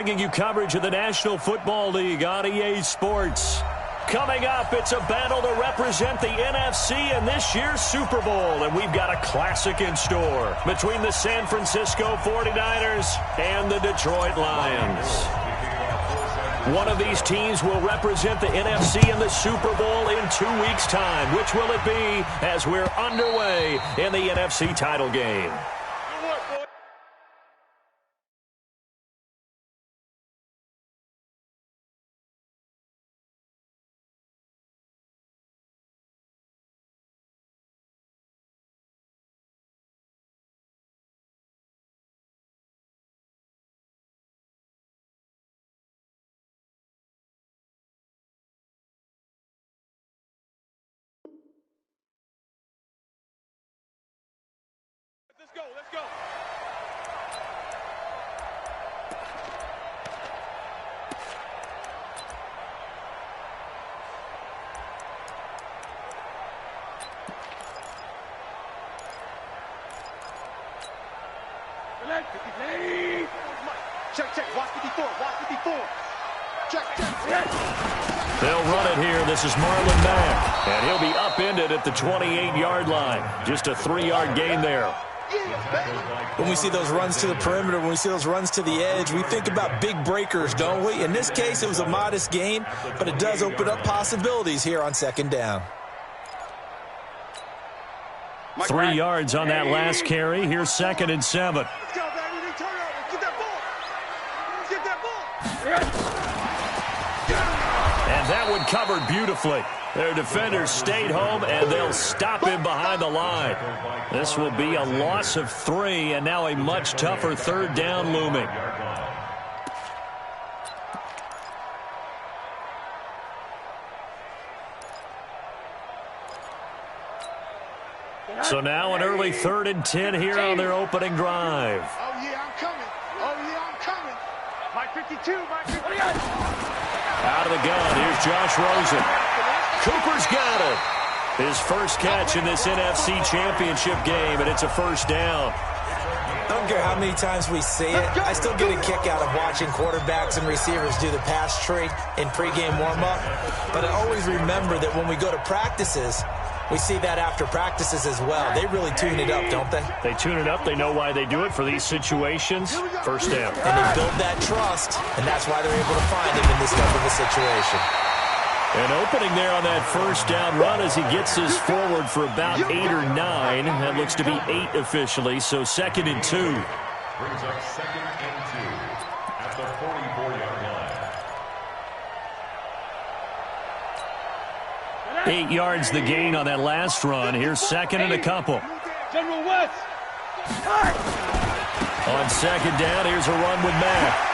Bringing you coverage of the National Football League on EA Sports. Coming up, it's a battle to represent the NFC in this year's Super Bowl, and we've got a classic in store between the San Francisco 49ers and the Detroit Lions. One of these teams will represent the NFC in the Super Bowl in 2 weeks' time. Which will it be as we're underway in the NFC title game? Let's go, let's go. Check, check, watch 54, watch 54. Check, check. They'll run it here. This is Marlon Mack, and he'll be upended at the 28-yard line. Just a 3-yard gain there. When we see those runs to the perimeter, when we see those runs to the edge, we think about big breakers, don't we? In this case, it was a modest gain, but it does open up possibilities here on second down. 3 yards on that last carry. Here's 2nd and 7. Let's go, baby. Turn over. Get that ball. Get that ball. And that one covered beautifully. Their defenders stayed home, and they'll stop him behind the line. This will be a loss of 3, and now a much tougher 3rd down looming. So now an early 3rd and 10 here on their opening drive. Oh, yeah, I'm coming. Oh, yeah, I'm coming. Mike 52, Mike 50. Out of the gun, here's Josh Rosen. Cooper's got it. His first catch in this NFC Championship game, and it's a 1st down. I don't care how many times we see it. I still get a kick out of watching quarterbacks and receivers do the pass tree in pregame warm-up. But I always remember that when we go to practices, we see that after practices as well. They really tune it up, don't they? They tune it up. They know why they do it for these situations. 1st down. And they build that trust, and that's why they're able to find him in this type of a situation. An opening there on that 1st down run as he gets us forward for about 8 or 9. That looks to be 8 officially, so 2nd and 2. Brings up 2nd and 2 at the 44-yard line. 8 yards the gain on that last run. Here's 2nd and a couple. General West. On 2nd down, here's a run with Mack.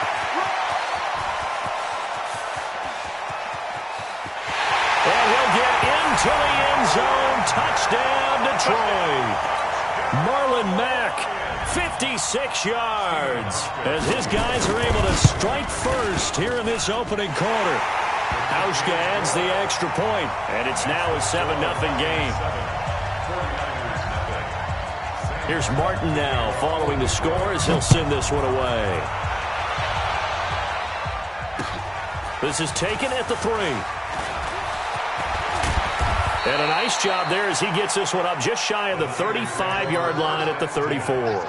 And he'll get into the end zone. Touchdown, Detroit. Marlon Mack, 56 yards. As his guys are able to strike first here in this opening quarter. Hauschka adds the extra point, and it's now a 7-0 game. Here's Martin now following the score as he'll send this one away. This is taken at the 3. And a nice job there as he gets this one up just shy of the 35-yard line at the 34.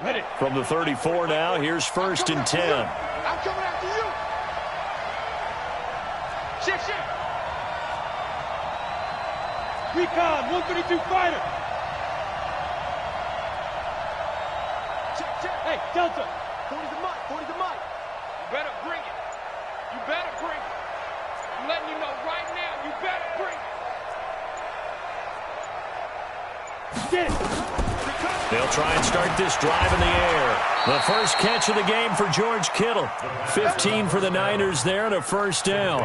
Ready. From the 34 now, here's 1st and 10. I'm coming after you. Shit, shit. Recon, 132 fighter. Check, check. Hey, Delta. 40 the mic, 40 the mic. You better bring it. You better bring it. I'm letting you know right now, you better bring it. Get it. They'll try and start this drive in the air. The first catch of the game for George Kittle. 15 for the Niners there and a 1st down.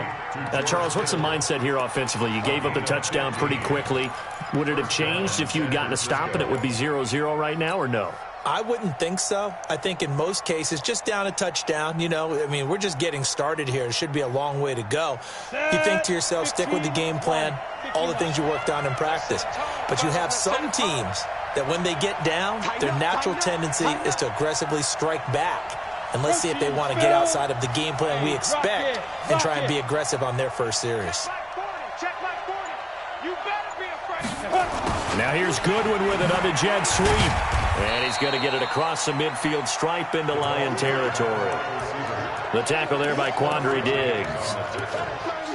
Now, Charles, what's the mindset here offensively? You gave up the touchdown pretty quickly. Would it have changed if you had gotten a stop and it would be 0-0 right now or no? I wouldn't think so. I think in most cases, just down a touchdown, you know, I mean, we're just getting started here. It should be a long way to go. You think to yourself, stick with the game plan, all the things you worked on in practice. But you have some teams that when they get down, their natural tendency is to aggressively strike back. And let's see if they want to get outside of the game plan we expect and try and be aggressive on their first series. Now here's Goodwin with another jet sweep. And he's going to get it across the midfield stripe into Lion territory. The tackle there by Quandre Diggs.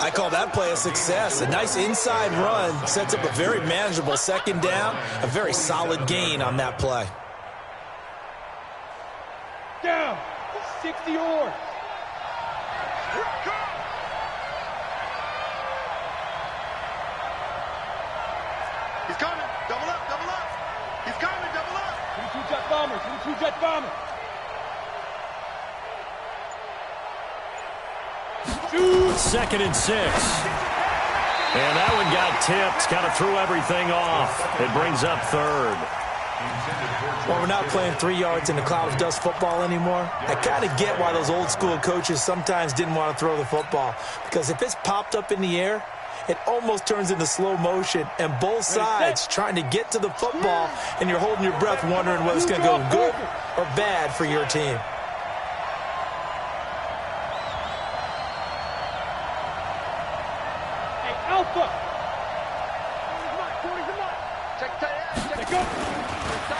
I call that play a success. A nice inside run sets up a very manageable second down. A very solid gain on that play. Down. 60 or. He's coming. Double up, double up. He's coming, double up. 22 jet bombers, 22 jet bombers. Second and 6. And that one got tipped. Kind of threw everything off. It brings up third. Well, we're not playing 3 yards in a cloud of dust football anymore. I kind of get why those old school coaches sometimes didn't want to throw the football. Because if it's popped up in the air, it almost turns into slow motion, and both sides trying to get to the football, and you're holding your breath wondering whether it's going to go good or bad for your team. Hey, Alpha!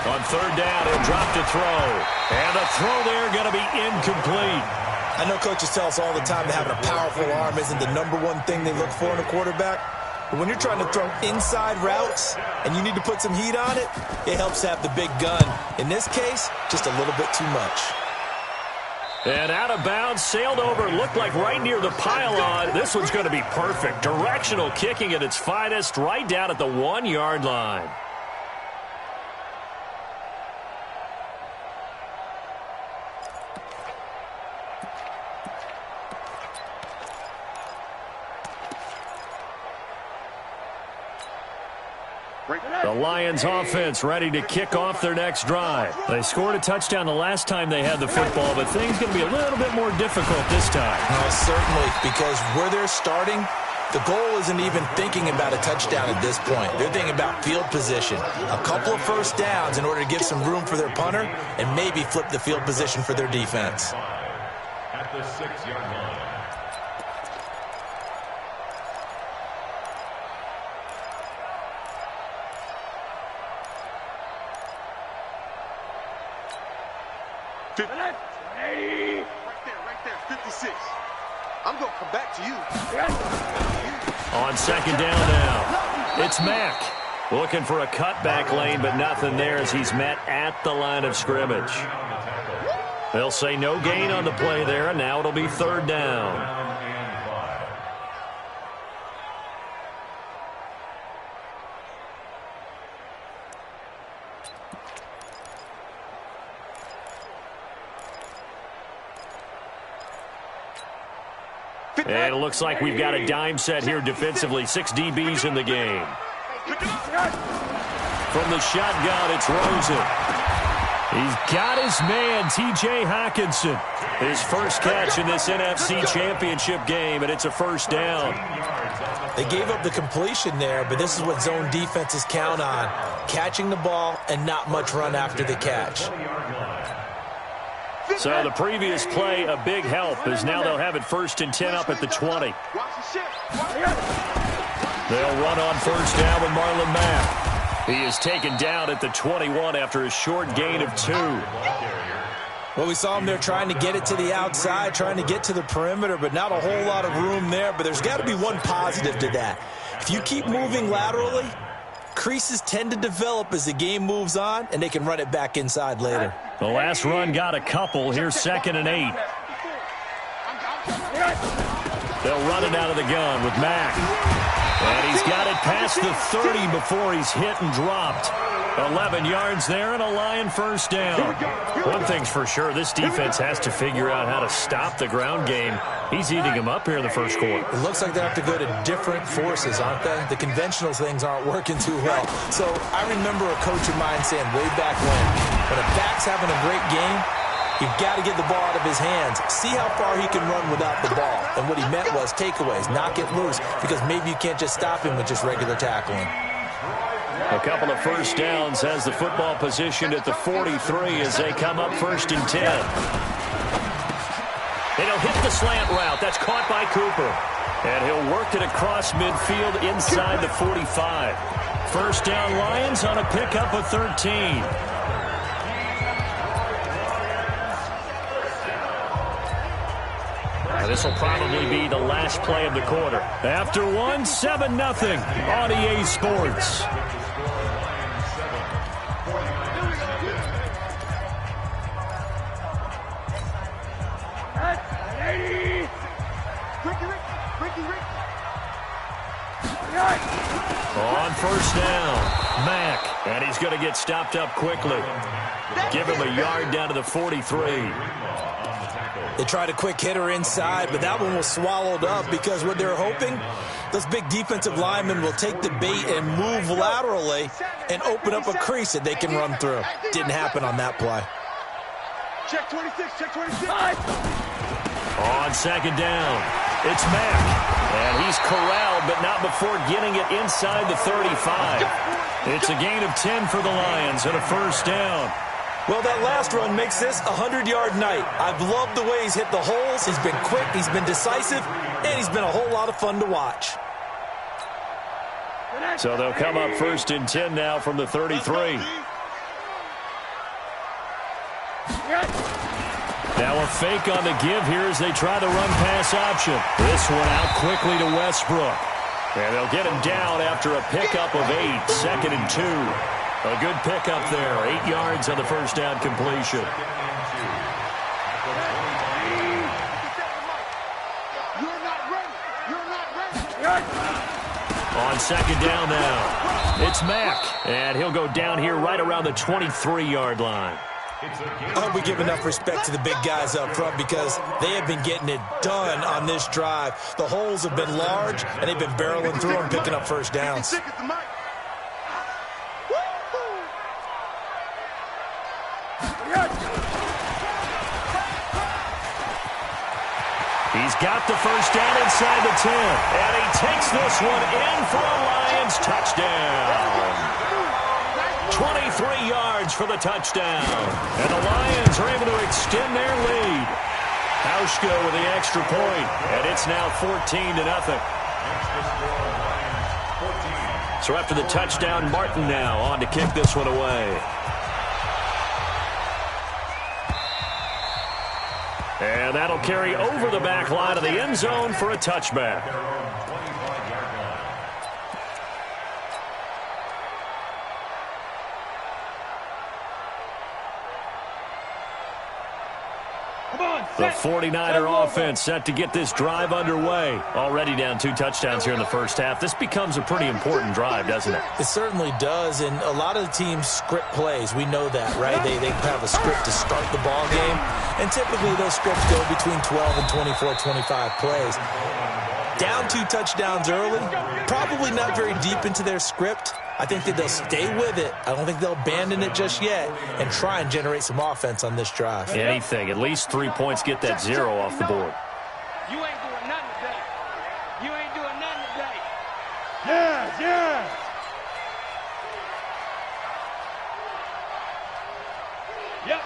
On third down, he'll drop to throw. And the throw there going to be incomplete. I know coaches tell us all the time that having a powerful arm isn't the #1 thing they look for in a quarterback. But when you're trying to throw inside routes and you need to put some heat on it, it helps to have the big gun. In this case, just a little bit too much. And out of bounds, sailed over, looked like right near the pylon. This one's going to be perfect. Directional kicking at its finest, right down at the 1-yard line. The Lions offense ready to kick off their next drive. They scored a touchdown the last time they had the football, but things going to be a little bit more difficult this time. Certainly, because where they're starting, the goal isn't even thinking about a touchdown at this point. They're thinking about field position. A couple of first downs in order to give some room for their punter and maybe flip the field position for their defense. At the 6-yard line. Right there, 56. I'm going to come back to you. On second down now, it's Mack. Looking for a cutback lane, but nothing there as he's met at the line of scrimmage. They'll say no gain on the play there, and now it'll be third down. And it looks like we've got a dime set here defensively. 6 DBs in the game. From the shotgun, it's Rosen. He's got his man, T.J. Hockenson. His first catch in this NFC Championship game, and it's a first down. They gave up the completion there, but this is what zone defenses count on. Catching the ball and not much run after the catch. So the previous play, a big help, as now they'll have it 1st and 10 up at the 20. They'll run on first down with Marlon Mack. He is taken down at the 21 after a short gain of 2. Well, we saw him there trying to get it to the outside, trying to get to the perimeter, but not a whole lot of room there. But there's got to be one positive to that. If you keep moving laterally, creases tend to develop as the game moves on, and they can run it back inside later. The last run got a couple. Here's 2nd and 8. They'll run it out of the gun with Mack. And he's got it past the 30 before he's hit and dropped. 11 yards there and a Lion first down. One thing's for sure, this defense has to figure out how to stop the ground game. He's eating them up here in the first quarter. It looks like they have to go to different forces, aren't they? The conventional things aren't working too well. So I remember a coach of mine saying way back when, When a back's having a great game, you've got to get the ball out of his hands. See how far he can run without the ball. And what he meant was takeaways, knock it loose, because maybe you can't just stop him with just regular tackling. A couple of first downs has the football positioned at the 43 as they come up 1st and 10. And he'll hit the slant route. That's caught by Cooper. And he'll work it across midfield inside the 45. First down, Lions on a pickup of 13. This will probably be the last play of the quarter. After one, 7-0 on EA Sports. On first down, Mack, and he's going to get stopped up quickly. Give him a yard down to the 43. They tried a quick hitter inside, but that one was swallowed up because what they're hoping, those big defensive linemen will take the bait and move laterally and open up a crease that they can run through. Didn't happen on that play. Check 26, check 26. On second down, it's Mack. And he's corralled, but not before getting it inside the 35. It's a gain of 10 for the Lions and a first down. Well, that last run makes this a 100-yard night. I've loved the way he's hit the holes. He's been quick, he's been decisive, and he's been a whole lot of fun to watch. So they'll come up 1st and 10 now from the 33. Now a fake on the give here as they try the run-pass option. This one out quickly to Westbrook. And they'll get him down after a pickup of 8, 2nd and 2. A good pickup there, 8 yards on the first down completion. On second down now, it's Mack, and he'll go down here right around the 23-yard line. I hope we give enough respect to the big guys up front because they have been getting it done on this drive. The holes have been large, and they've been barreling through and picking up first downs. He's got the first down inside the 10, and he takes this one in for a Lions touchdown. 23 yards for the touchdown, and the Lions are able to extend their lead. Hauschka with the extra point, and it's now 14-0. So after the touchdown, Martin now on to kick this one away. And that'll carry over the back line of the end zone for a touchback. The 49er offense set to get this drive underway. Already down 2 touchdowns here in the first half. This becomes a pretty important drive, doesn't it? It certainly does, and a lot of the teams script plays. We know that, right? They have a script to start the ball game, and typically those scripts go between 12 and 24, 25 plays. Down 2 touchdowns early, probably not very deep into their script. I think that they'll stay with it. I don't think they'll abandon it just yet and try and generate some offense on this drive. Anything. At least 3 points get that 0 off the board. You ain't doing nothing today. You ain't doing nothing today. Yes, yes. Yep.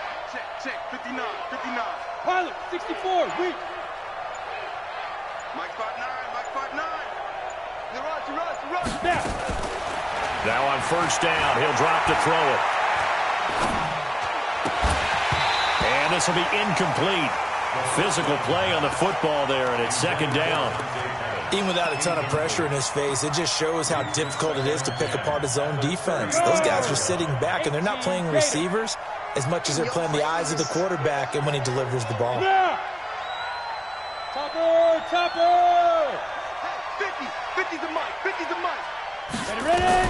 Check, 59, 59. Pilot, 64, weak. Mike 5'9", Mike 5'9". You rush. Snap. Now on first down, he'll drop to throw it. And this will be incomplete. Physical play on the football there, and it's second down. Even without a ton of pressure in his face, it just shows how difficult it is to pick apart his own defense. Those guys are sitting back, and they're not playing receivers as much as they're playing the eyes of the quarterback and when he delivers the ball. Topper! 50's the mic. Ready?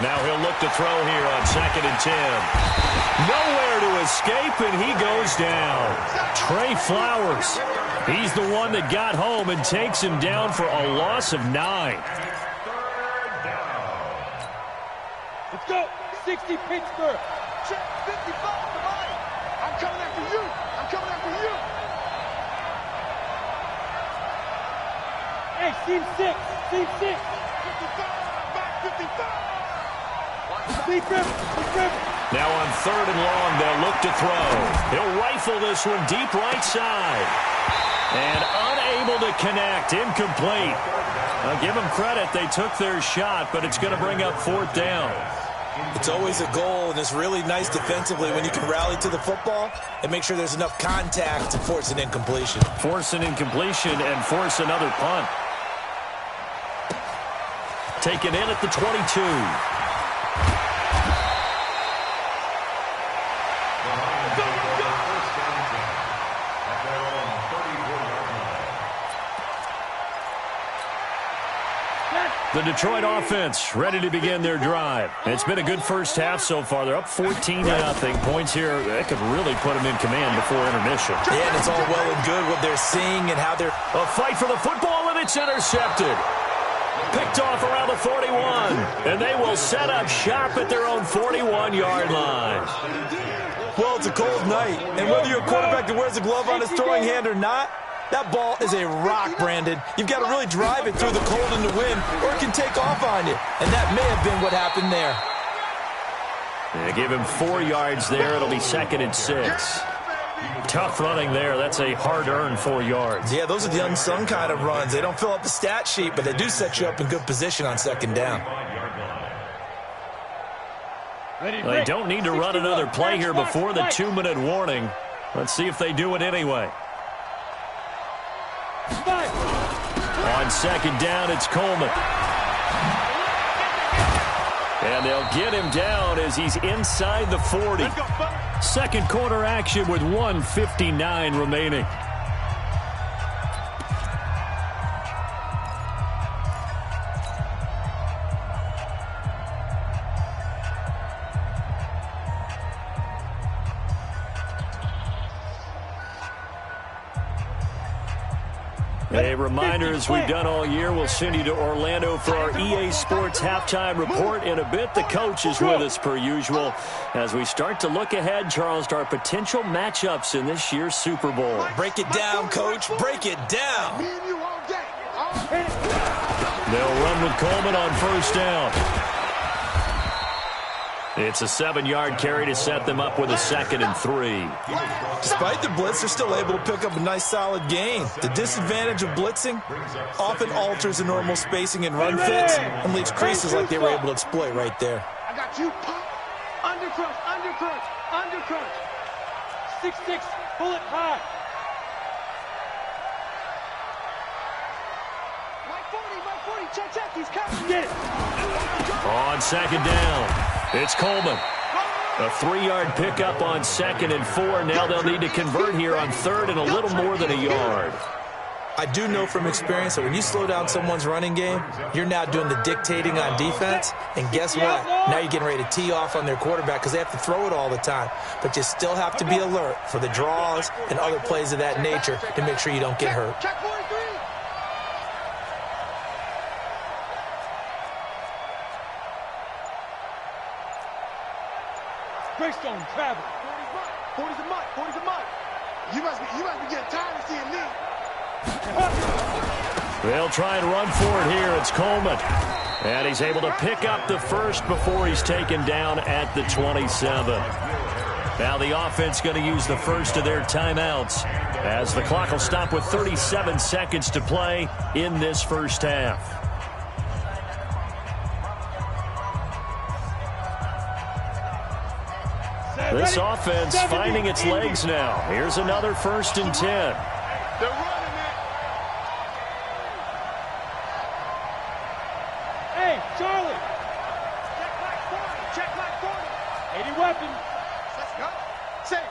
Now he'll look to throw here on 2nd and 10. Nowhere to escape, and he goes down. Trey Flowers. He's the one that got home and takes him down for a loss of 9. Let's go. 60 Pittsburgh. 55, somebody. I'm coming after you. I'm coming after you. Hey, team 6. Team 6. 55, back 55. Deep river. Now on 3rd and long, they'll look to throw. He'll rifle this one deep right side. And unable to connect. Incomplete. I'll give them credit. They took their shot, but it's going to bring up 4th down. It's always a goal, and it's really nice defensively when you can rally to the football and make sure there's enough contact to force an incompletion. Force an incompletion and force another punt. Taken in at the 22. The Detroit offense ready to begin their drive. It's been a good first half so far. They're up 14-0. Points here, that could really put them in command before intermission. Yeah, and it's all well and good what they're seeing and how they're... A fight for the football, and it's intercepted. Picked off around the 41. And they will set up shop at their own 41-yard line. Well, it's a cold night, and whether you're a quarterback that wears a glove on his throwing hand or not, that ball is a rock, Brandon. You've got to really drive it through the cold and the wind, or it can take off on you. And that may have been what happened there. They give him 4 yards there. It'll be 2nd and 6. Tough running there. That's a hard-earned 4 yards. Yeah, those are the unsung kind of runs. They don't fill up the stat sheet, but they do set you up in good position on 2nd down. They don't need to run another play here before the 2-minute warning. Let's see if they do it anyway. On 2nd down, it's Coleman. And they'll get him down as he's inside the 40. Second quarter action with 1:59 remaining. A reminder, as we've done all year, we'll send you to Orlando for our EA Sports halftime report. In a bit, the coach is with us per usual as we start to look ahead, Charles, to our potential matchups in this year's Super Bowl. Break it down, Coach. Break it down. Me and you all day. They'll run with Coleman on 1st down. It's a 7-yard carry to set them up with a 2nd and 3. Despite the blitz, they're still able to pick up a nice, solid gain. The disadvantage of blitzing often alters the normal spacing and run fits and leaves creases like they were able to exploit right there. I got you, pop. Undercrunch, undercrunch, undercrunch. 6-6, pull it high. My 40, check, he's coming. Get it. On 2nd down, it's Coleman. A 3-yard pickup on 2nd and 4. Now they'll need to convert here on 3rd and a little more than a yard. I do know from experience that when you slow down someone's running game, you're now doing the dictating on defense. And guess what? Now you're getting ready to tee off on their quarterback because they have to throw it all the time. But you still have to be alert for the draws and other plays of that nature to make sure you don't get hurt. Check 43. Greystone travel. 40's a mutt. 40's a mutt. You must be getting tired of seeing me. They'll try and run for it here. It's Coleman. And he's able to pick up the first before he's taken down at the 27. Now the offense going to use the first of their timeouts as the clock will stop with 37 seconds to play in this first half. This offense finding its legs now. Here's another 1st and 10. They're running it. Hey, Charlie. Check like 40. 80 weapon. Let's go. Say it.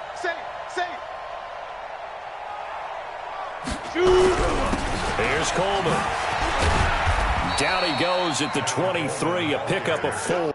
Shoot. Here's Coleman. Down he goes at the 23, a pickup of 4.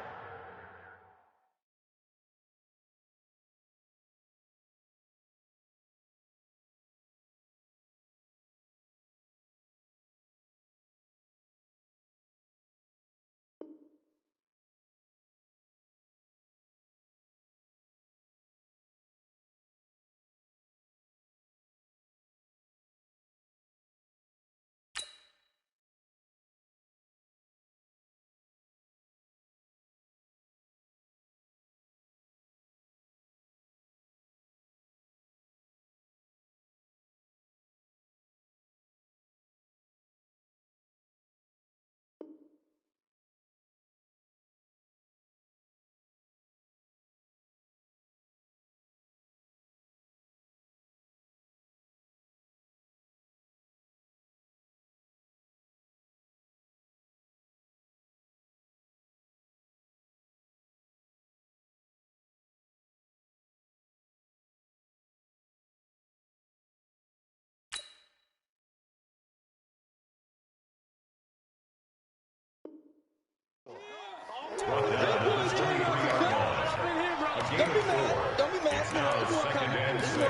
4. Don't be mad. It's now 2nd and 6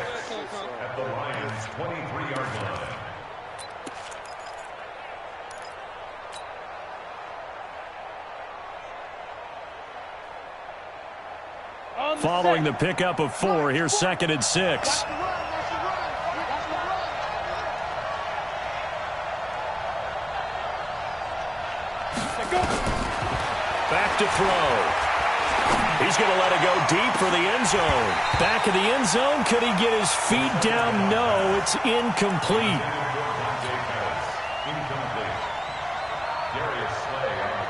at the Lions' 23-yard line. Following the pickup of 4, here's 2nd and 6. Back to throw. He's going to let it go deep for the end zone. Back in the end zone. Could he get his feet down? No, it's incomplete.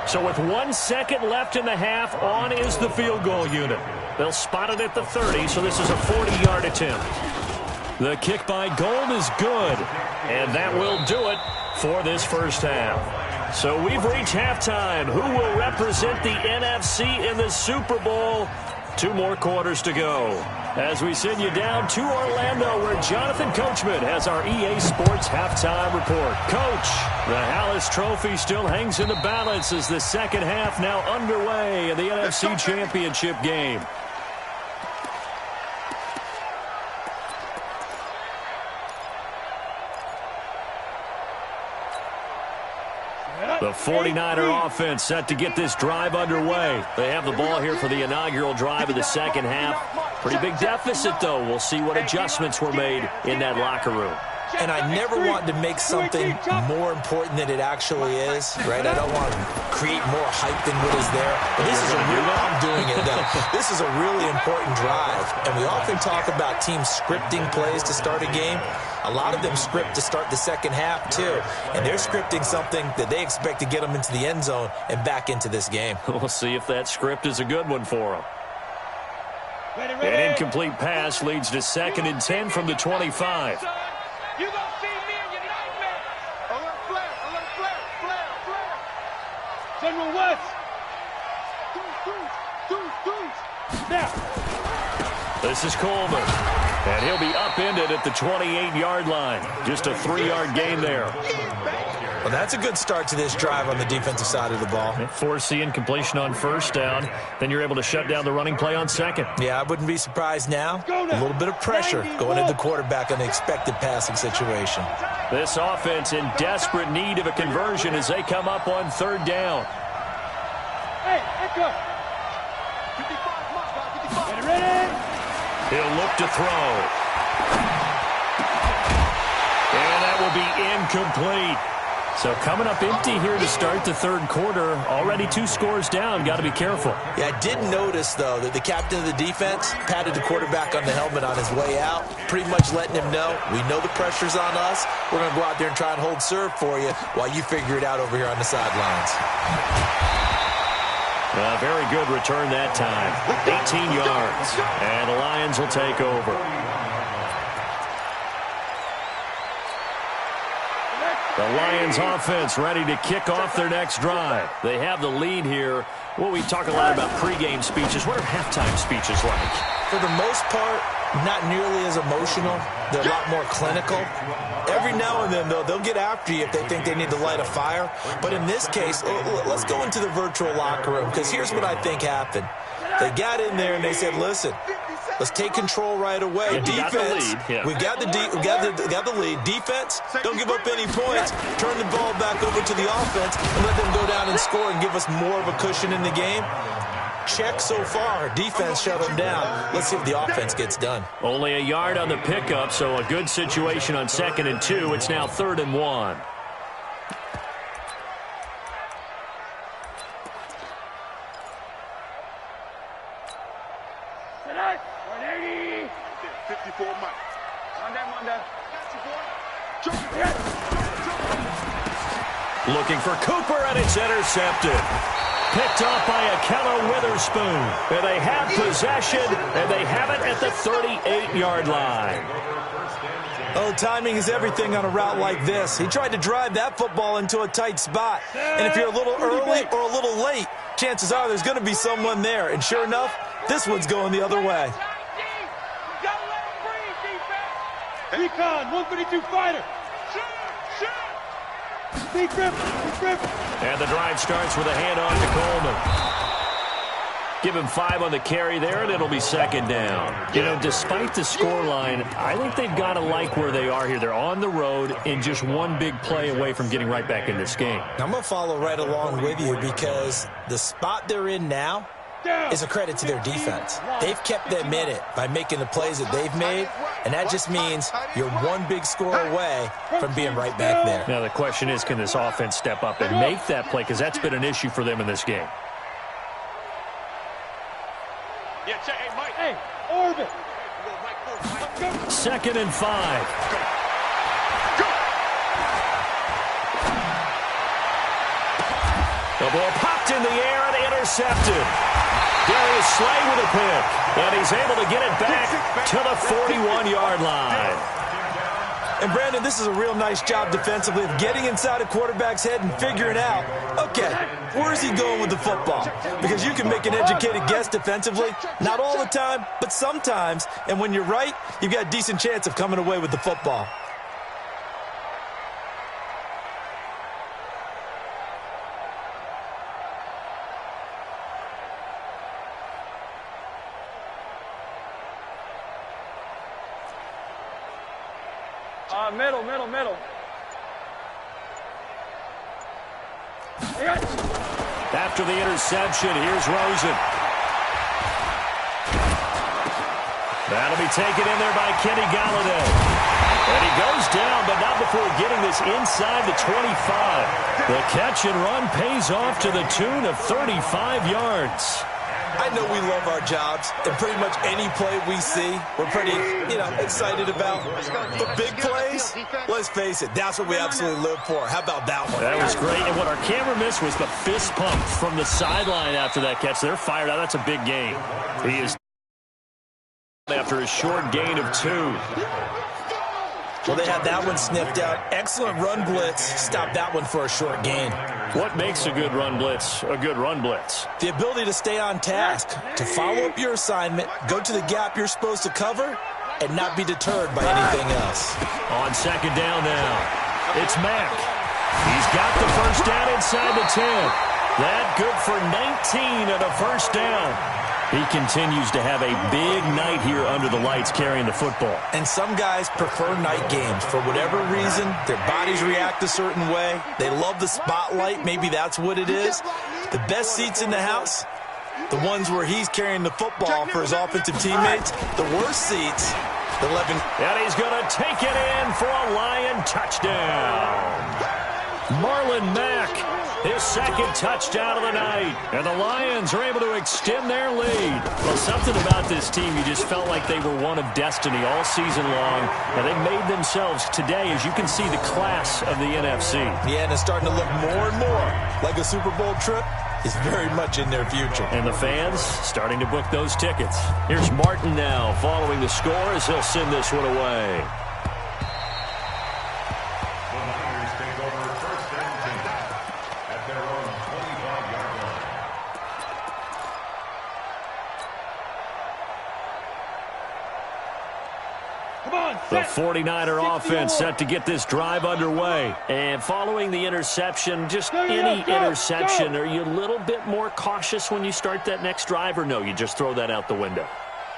So with 1 second left in the half, on is the field goal unit. They'll spot it at the 30, so this is a 40-yard attempt. The kick by Gold is good, and that will do it for this first half. So we've reached halftime. Who will represent the NFC in the Super Bowl? 2 more quarters to go. As we send you down to Orlando, where Jonathan Coachman has our EA Sports halftime report. Coach, the Hallis Trophy still hangs in the balance as the second half now underway in the NFC Championship game. The 49er offense set to get this drive underway. They have the ball here for the inaugural drive of the second half. Pretty big deficit, though. We'll see what adjustments were made in that locker room. And I never want to make something more important than it actually is, right? I don't want to create more hype than what is there. But this is a real, I'm doing it though. This is a really important drive. And we often talk about teams scripting plays to start a game. A lot of them script to start the second half, too. And they're scripting something that they expect to get them into the end zone and back into this game. We'll see if that script is a good one for them. An incomplete pass leads to 2nd and 10 from the 25. You gonna see me in your nightmare. Alert flare. Send one west. Now. This is Coleman. And he'll be upended at the 28-yard line. Just a 3-yard gain there. Well, that's a good start to this drive on the defensive side of the ball. Foreseeing completion on first down. Then you're able to shut down the running play on second. Yeah, I wouldn't be surprised now. A little bit of pressure going into the quarterback on the expected passing situation. This offense in desperate need of a conversion as they come up on 3rd down. Hey, let's go. 55. Ready? He'll look to throw. And that will be incomplete. So coming up empty here to start the 3rd quarter. Already 2 scores down. Got to be careful. Yeah, I did notice, though, that the captain of the defense patted the quarterback on the helmet on his way out, pretty much letting him know, we know the pressure's on us. We're going to go out there and try and hold serve for you while you figure it out over here on the sidelines. Very good return that time. 18 yards. And the Lions will take over. The Lions offense ready to kick off their next drive. They have the lead here. Well, we talk a lot about pregame speeches. What are halftime speeches like? For the most part, not nearly as emotional. They're a lot more clinical. Every now and then, though, they'll get after you if they think they need to light a fire. But in this case, let's go into the virtual locker room, because here's what I think happened. They got in there and they said, listen, let's take control right away. Yeah, Defense, we've got the lead. Defense, don't give up any points. Turn the ball back over to the offense and let them go down and score and give us more of a cushion in the game. Check so far. Defense shut them down. Let's see if the offense gets done. Only a yard on the pickup, so a good situation on 2nd and 2. It's now 3rd and 1. Tonight, 180. 54 Mike. Monday. Looking for Cooper, and it's intercepted. Picked off by Akello Witherspoon. And they have possession, and they have it at the 38-yard line. Oh, timing is everything on a route like this. He tried to drive that football into a tight spot. And if you're a little early or a little late, chances are there's going to be someone there. And sure enough, this one's going the other way. Recon, 152 fighter. Big grip. And the drive starts with a handoff to Coleman. Give him 5 on the carry there, and it'll be second down. You know, despite the scoreline, I think they've got to like where they are here. They're on the road and just one big play away from getting right back in this game. I'm going to follow right along with you because the spot they're in now is a credit to their defense. They've kept them in it by making the plays that they've made, and that just means you're one big score away from being right back there. Now the question is, can this offense step up and make that play? Because that's been an issue for them in this game. Yeah, check. Hey, Mike. Hey, Orbit. 2nd and 5. The ball popped in the air and intercepted. Darius Slay with a pick, and he's able to get it back to the 41-yard line. And, Brandon, this is a real nice job defensively of getting inside a quarterback's head and figuring out, okay, where's he going with the football? Because you can make an educated guess defensively, not all the time, but sometimes. And when you're right, you've got a decent chance of coming away with the football. Middle. After the interception, here's Rosen. That'll be taken in there by Kenny Galladay. And he goes down, but not before getting this inside the 25. The catch and run pays off to the tune of 35 yards. I know we love our jobs, and pretty much any play we see, we're pretty, excited about. But big plays, let's face it, that's what we absolutely live for. How about that one? That was great, and what our camera missed was the fist pump from the sideline after that catch. They're fired out. That's a big gain. He is after a short gain of 2. Well, they had that one sniffed out. Excellent run blitz. Stop that one for a short gain. What makes a good run blitz a good run blitz? The ability to stay on task, to follow up your assignment, go to the gap you're supposed to cover, and not be deterred by anything else. On second down now, it's Mack. He's got the first down inside the 10. That good for 19 and a first down. He continues to have a big night here under the lights carrying the football. And some guys prefer night games. For whatever reason, their bodies react a certain way. They love the spotlight. Maybe that's what it is. The best seats in the house, the ones where he's carrying the football for his offensive teammates. The worst seats, the 11. And he's going to take it in for a Lion touchdown. Marlon Mack, his second touchdown of the night. And the Lions are able to extend their lead. Well, something about this team, you just felt like they were one of destiny all season long. And they made themselves today, as you can see, the class of the NFC. Yeah, and it's starting to look more and more like a Super Bowl trip is very much in their future. And the fans starting to book those tickets. Here's Martin now following the score as he'll send this one away. The 49er offense set to get this drive underway. And following the interception, just any interception, are you a little bit more cautious when you start that next drive, or no, you just throw that out the window?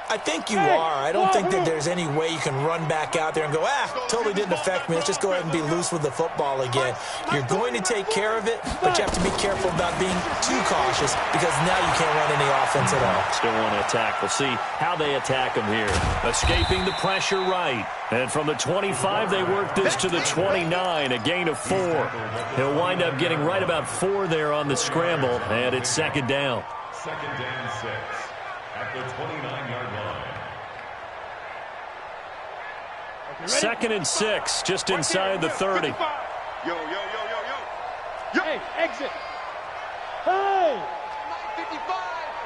I think you are. I don't think that there's any way you can run back out there and go, totally didn't affect me. Let's just go ahead and be loose with the football again. You're going to take care of it, but you have to be careful about being too cautious because now you can't run any offense at all. Still want to attack. We'll see how they attack him here. Escaping the pressure right. And from the 25, they work this to the 29, a gain of 4. He'll wind up getting right about 4 there on the scramble, and it's second down. Second down 6 at the 29-yard line. Second and 6, just inside the 30. Yo. Hey, exit. Hey. 55.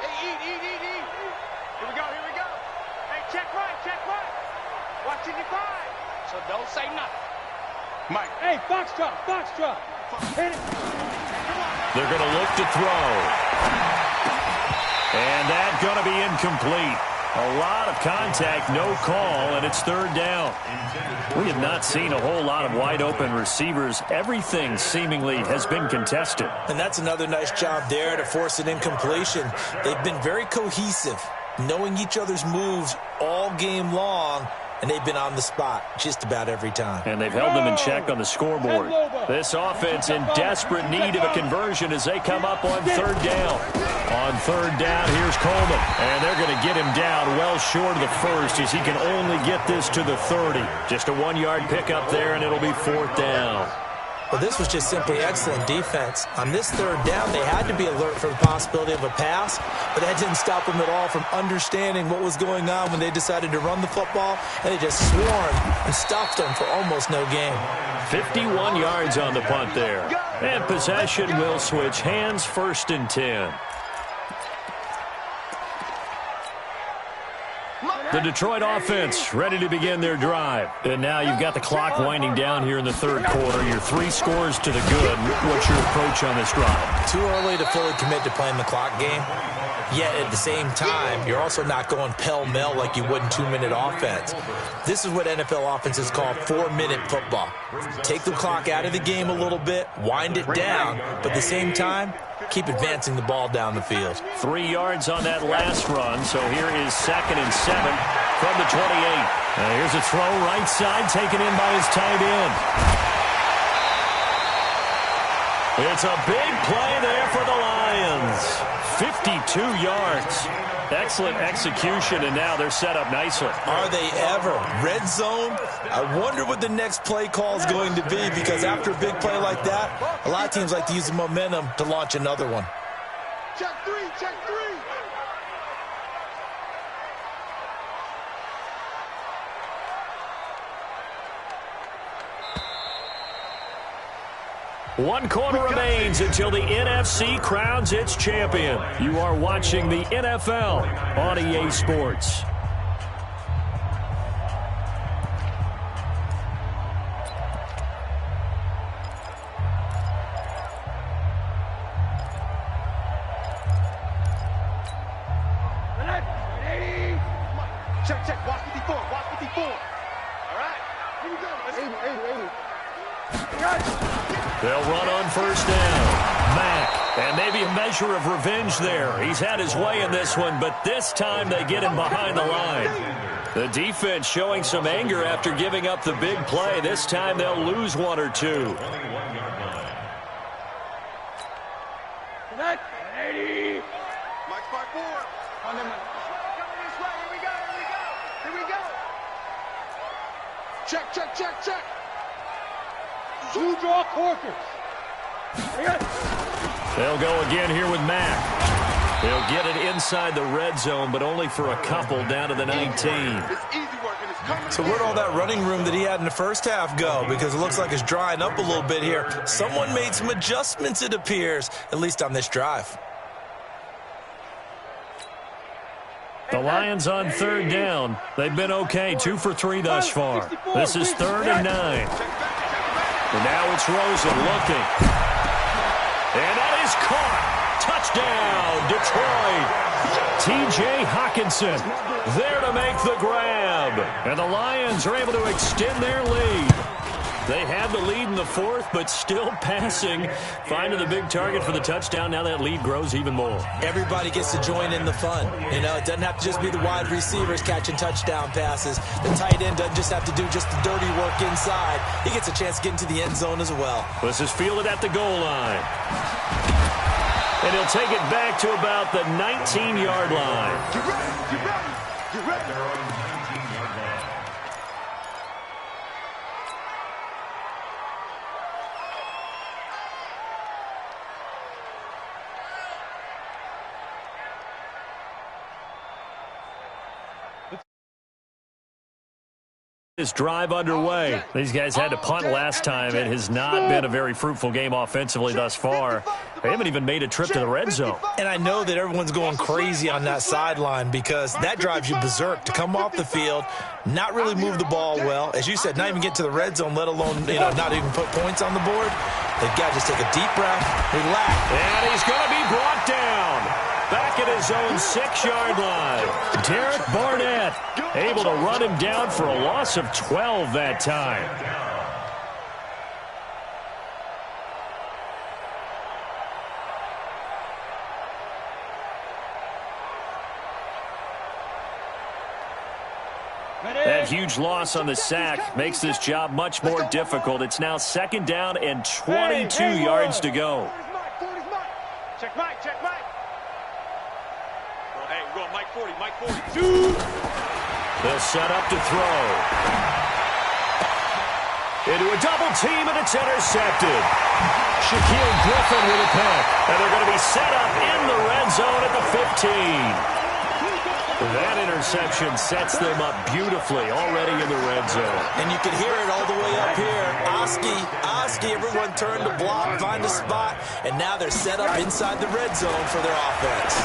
Hey, eat. Here we go. Hey, check right. Watching your five. So don't say nothing. Mike. Hey, foxtrot. Hit it. They're going to look to throw. And that's going to be incomplete. A lot of contact, no call, and it's third down. We have not seen a whole lot of wide-open receivers. Everything seemingly has been contested. And that's another nice job there to force an incompletion. They've been very cohesive, knowing each other's moves all game long, and they've been on the spot just about every time. And they've held them in check on the scoreboard. This offense in desperate need of a conversion as they come up on third down. On third down, here's Coleman. And they're going to get him down well short of the first as he can only get this to the 30. Just a 1-yard pickup there, and it'll be fourth down. Well, this was just simply excellent defense. On this third down, they had to be alert for the possibility of a pass, but that didn't stop them at all from understanding what was going on when they decided to run the football, and they just swarmed and stopped them for almost no gain. 51 yards on the punt there. And possession will switch hands, 1st and 10. The Detroit offense ready to begin their drive. And now you've got the clock winding down here in the third quarter. You're 3 scores to the good. What's your approach on this drive? Too early to fully commit to playing the clock game. Yet at the same time, you're also not going pell-mell like you would in 2-minute offense. This is what NFL offenses call 4-minute football. Take the clock out of the game a little bit, wind it down, but at the same time, keep advancing the ball down the field. 3 yards on that last run, so here is 2nd and 7 from the 28. Here's a throw right side taken in by his tight end. It's a big play there for the Lions. 52 yards. Excellent execution, and now they're set up nicely. Are they ever? Red zone? I wonder what the next play call is going to be, because after a big play like that, a lot of teams like to use the momentum to launch another one. Check 3, check 3. One quarter remains until the NFC crowns its champion. You are watching the NFL on EA Sports. Check, check. Watch 54. Watch 54. All right. Here we go. Let's 80. They'll run on first down. Mack, and maybe a measure of revenge there. He's had his way in this one, but this time they get him behind the line. The defense showing some anger after giving up the big play. This time they'll lose 1 or 2. 80. Mike 5-4. On them. Coming this way. Here we go. Here we go. Here we go. Check, check, check, check. 2 draw corkers. They'll go again here with Mack. They'll get it inside the red zone, but only for a couple down to the 19. It's easy work, and it's coming. So where'd all that running room that he had in the first half go? Because it looks like it's drying up a little bit here. Someone made some adjustments, it appears, at least on this drive. The Lions on third down. They've been okay, 2 for 3 thus far. This is 3rd and 9. And now it's Rosen looking. And that is caught. Touchdown, Detroit. T.J. Hockenson there to make the grab. And the Lions are able to extend their lead. They had the lead in the 4th, but still passing. Finding the big target for the touchdown. Now that lead grows even more. Everybody gets to join in the fun. You know, it doesn't have to just be the wide receivers catching touchdown passes. The tight end doesn't just have to do just the dirty work inside. He gets a chance to get into the end zone as well. This is fielded at the goal line. And he'll take it back to about the 19-yard line. Get ready. Get ready. Get ready. This drive underway. These guys had to punt last time. It has not been a very fruitful game offensively thus far. They haven't even made a trip to the red zone. And I know that everyone's going crazy on that sideline because that drives you berserk to come off the field, not really move the ball well. As you said, not even get to the red zone, let alone, not even put points on the board. They've got to just take a deep breath, relax. And he's going to be brought down. back at his own 6-yard line. Derek Barnett able to run him down for a loss of 12 that time. That huge loss on the sack makes this job much more difficult. It's now 2nd down and 22 yards to go. Check Mike, check Mike. Hey, we're going Mike 40, Mike 40. They'll set up to throw. Into a double team, and it's intercepted. Shaquille Griffin with a pick. And they're going to be set up in the red zone at the 15. That interception sets them up beautifully already in the red zone. And you can hear it all the way up here. Oski, everyone turned to block, find a spot, and now they're set up inside the red zone for their offense.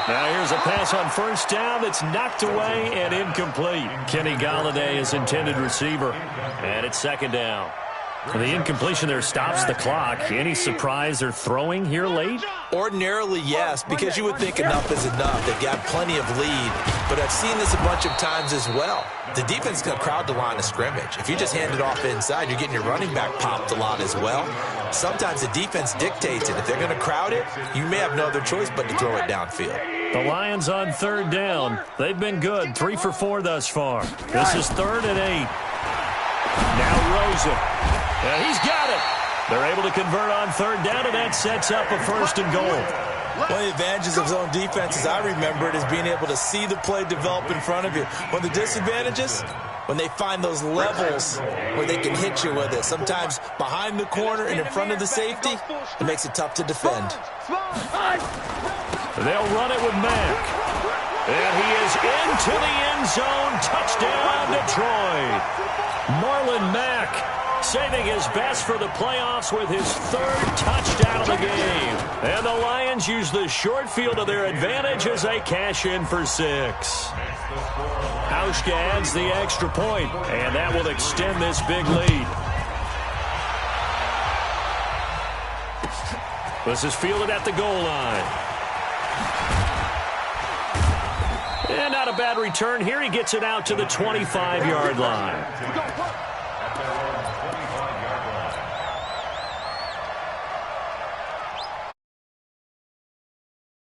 Now here's a pass on 1st down that's knocked away and incomplete. Kenny Golladay is intended receiver, and it's 2nd down. The incompletion there stops the clock. Any surprise they're throwing here late? Ordinarily, yes, because you would think enough is enough. They've got plenty of lead, but I've seen this a bunch of times as well. The defense is going to crowd the line of scrimmage. If you just hand it off inside, you're getting your running back popped a lot as well. Sometimes the defense dictates it. If they're going to crowd it, you may have no other choice but to throw it downfield. The Lions on 3rd down. They've been good, 3 for 4 thus far. This is 3rd and 8. Now Rosen. And he's got it. They're able to convert on 3rd down, and that sets up a 1st and goal. One of the advantages of zone defense, as I remember it, is being able to see the play develop in front of you. One of the disadvantages, when they find those levels where they can hit you with it, sometimes behind the corner and in front of the safety, it makes it tough to defend. They'll run it with Mack. And he is into the end zone. Touchdown, Detroit. Marlon Mack saving his best for the playoffs with his 3rd touchdown of the game. And the Lions use the short field to their advantage as they cash in for 6. Hauschka adds the extra point, and that will extend this big lead. This is fielded at the goal line. And not a bad return here. He gets it out to the 25-yard line.